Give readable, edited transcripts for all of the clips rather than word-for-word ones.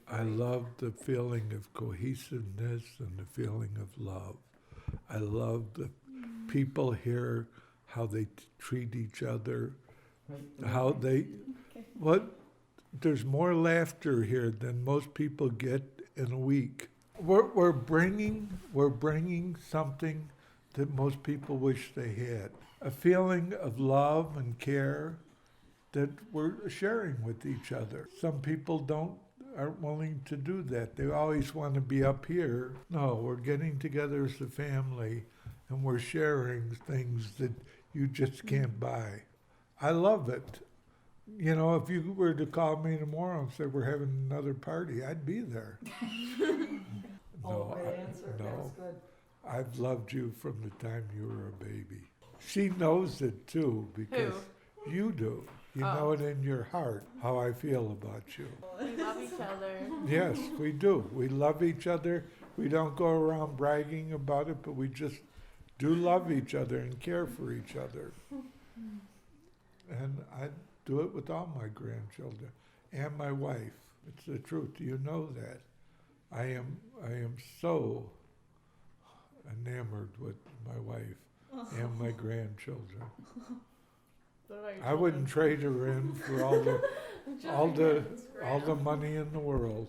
I love the feeling of cohesiveness and the feeling of love. I love the people here, how they treat each other, how they, what, there's more laughter here than most people get in a week. We're bringing something that most people wish they had. A feeling of love and care that we're sharing with each other. Some people aren't willing to do that. They always want to be up here. No, we're getting together as a family and we're sharing things that you just can't buy. I love it. You know, if you were to call me tomorrow and say we're having another party, I'd be there. Great answer. No. That's good. I've loved you from the time you were a baby. She knows it too because you do. You know it in your heart how I feel about you. We love each other. Yes, we do. We love each other. We don't go around bragging about it, but we just do love each other and care for each other. And I do it with all my grandchildren and my wife. It's the truth. You know that. I am so enamored with my wife and my grandchildren. I wouldn't trade her in for all the money in the world.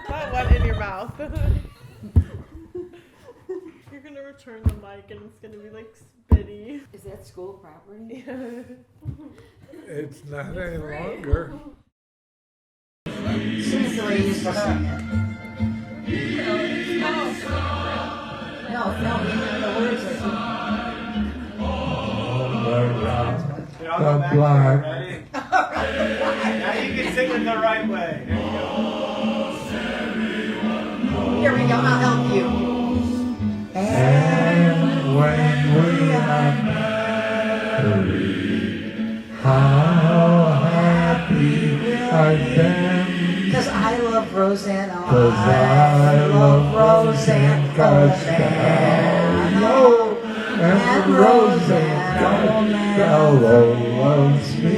That went in your mouth. You're gonna return the mic and it's gonna be like spitty. Is that school property? It's not any longer. Sing it the way you used to sing it. No, you know the words are The black. Ready? Now you can sing it the right way. There you go. Here we go, I'll help you. And when we are married, how happy I am. Because I love Roseanne. Oh, 'Cause I love Roseanne. Roseanne. Oh, And Roseanne loves me.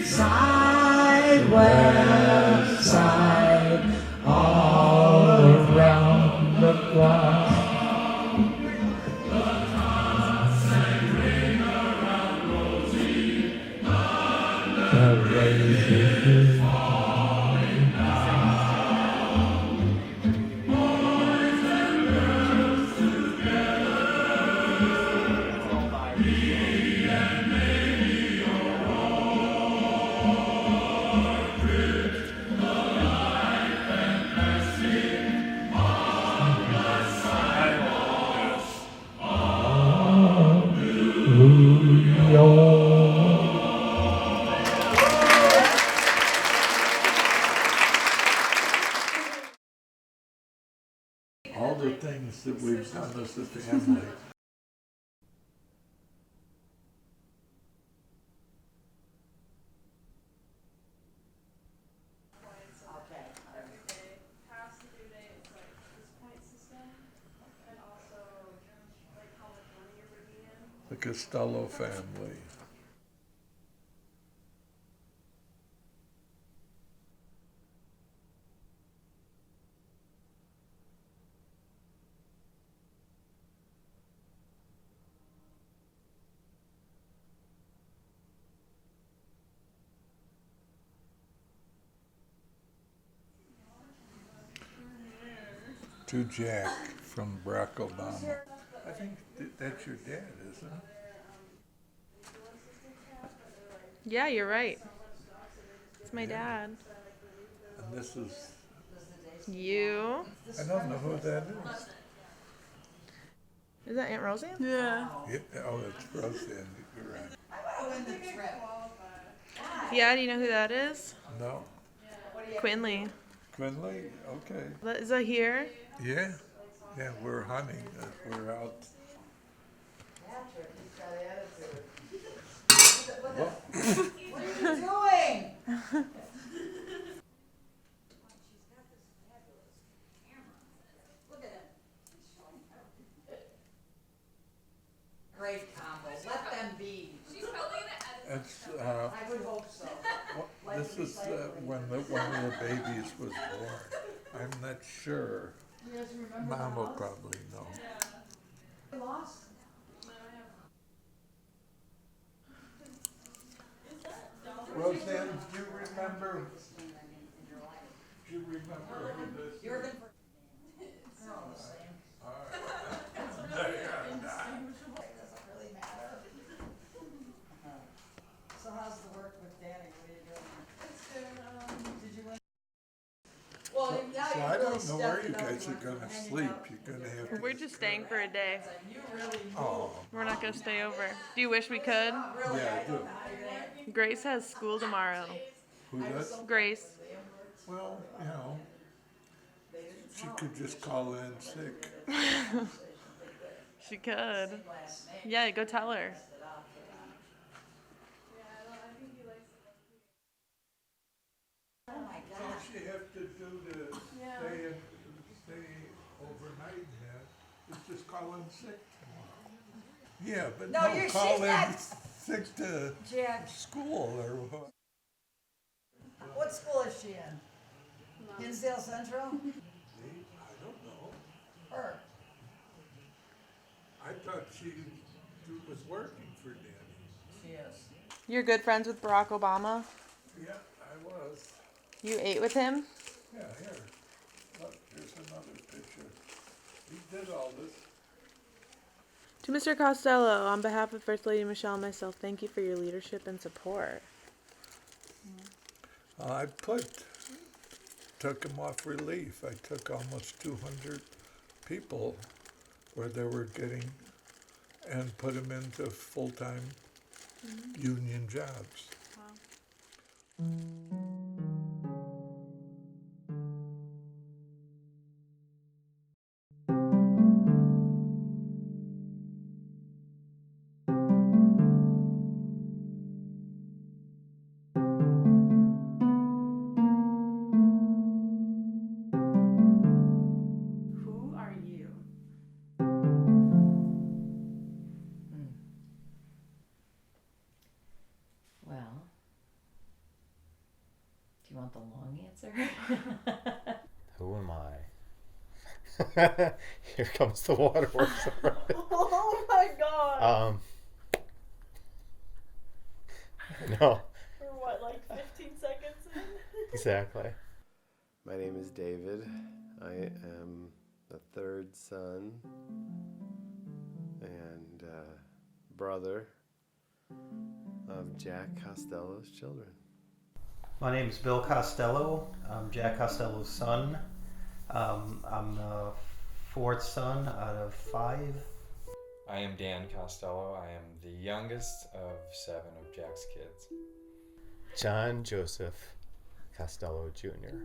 Side, west side, All around the clock. The races all the things that we've done as a family. Past the due date, it's like this point system, and also like how much money you're bringing in. The Costello family. To Jack from Barack Obama. I think that's your dad, isn't it? Yeah, you're right. It's my dad. And this is, You? I don't know who that is. Is that Aunt Roseanne? Yeah. Oh, it's Roseanne, you're right. Yeah, do you know who that is? No? Quinley. Quinley? Okay. Is that here? Yeah, we're hunting, we're out. What? what are you doing? Great combo. Let them be. It's, I would hope so. this is when one of the babies was born. I'm not sure. You guys remember Mom will the house? probably know. We lost? Roseanne, do you remember? Do you remember who this is? You're good for. They're all the same. All right. It doesn't really matter. So how's the work with Danny? What are you doing? It's good. Did you win? Well, now So you I really don't know where stepped you it up. guys are gonna Hanging sleep. out. You're gonna have to. We're just staying for a day. You really Oh, We're not gonna stay over. Do you wish we could? really, yeah, I I do. don't know how you're gonna. Grace has school tomorrow. Who does? Grace. Well, you know, she could just call in sick. She could. Yeah, go tell her. Yeah, I think he likes it. Oh my What God. does she have to do to Yeah. stay overnight in that? Is just call in sick tomorrow. Yeah, but No, no, you're- call she's in not- sick to Jack, school or what? what school is she in? Hinsdale Central? I don't know. Her. I thought she was working for Danny. She is. You're good friends with Barack Obama? Yeah, I was. You ate with him? Yeah, here. Look, here's another picture. He did all this. To Mr. Costello, on behalf of First Lady Michelle and myself, thank you for your leadership and support. I took him off relief. I took almost 200 people where they were getting and put them into full-time union jobs. Who are you? Well, do you want the long answer? Who am I? Here comes the waterworks. Oh my god! No, For what, like 15 seconds in? exactly. My name is David. I am the third son and brother of Jack Costello's children. My name is Bill Costello. I'm Jack Costello's son. I'm the fourth son out of 5. I am Dan Costello. I am the youngest of 7 of Jack's kids. John Joseph Costello Jr.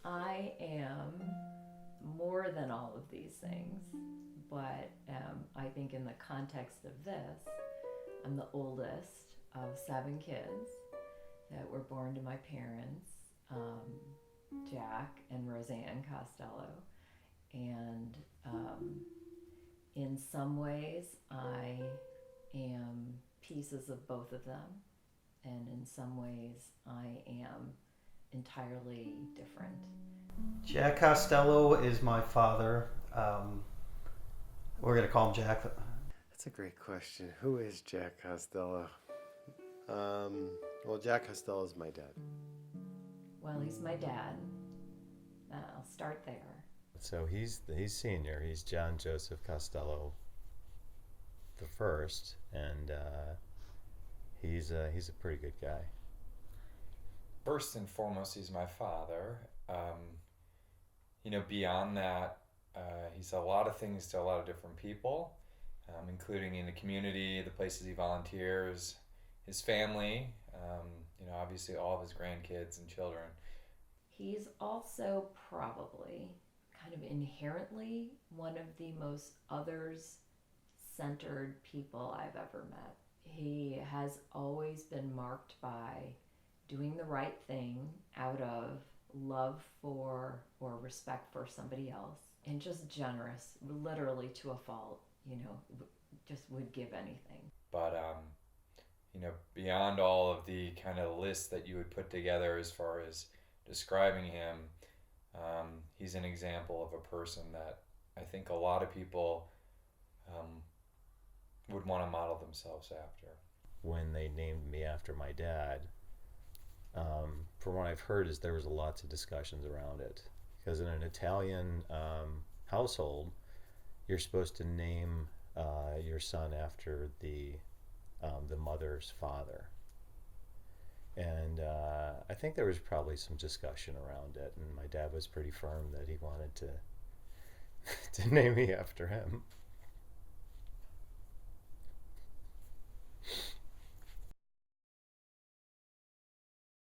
I am more than all of these things, but I think in the context of this, I'm the oldest of 7 kids that were born to my parents, Jack and Roseanne Costello. And in some ways, I am pieces of both of them. And in some ways, I am entirely different. Jack Costello is my father. We're going to call him Jack. That's a great question. Who is Jack Costello? Well, Jack Costello is my dad. Well, he's my dad. I'll start there. So he's senior. He's John Joseph Costello the first, and he's a pretty good guy. First and foremost, he's my father. Beyond that, he's a lot of things to a lot of different people, including in the community, the places he volunteers, his family, obviously all of his grandkids and children. He's also probably kind of inherently one of the most others-centered people I've ever met. He has always been marked by doing the right thing out of love for or respect for somebody else, and just generous, literally to a fault, just would give anything. But you know, beyond all of the kind of lists that you would put together as far as describing him, he's an example of a person that I think a lot of people would want to model themselves after. When they named me after my dad, from what I've heard, is there was lots of discussions around it. Because in an Italian household, you're supposed to name your son after the mother's father. And I think there was probably some discussion around it, and my dad was pretty firm that he wanted to name me after him.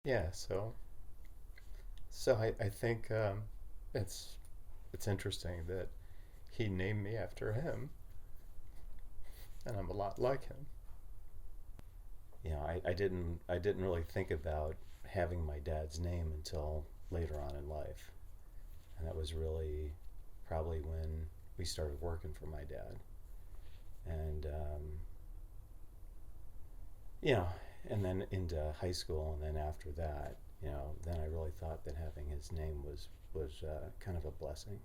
Yeah, so I think it's interesting that he named me after him, and I'm a lot like him. You know, I didn't really think about having my dad's name until later on in life, and that was really probably when we started working for my dad, and you know, and then into high school, and then after that, you know, then I really thought that having his name was kind of a blessing.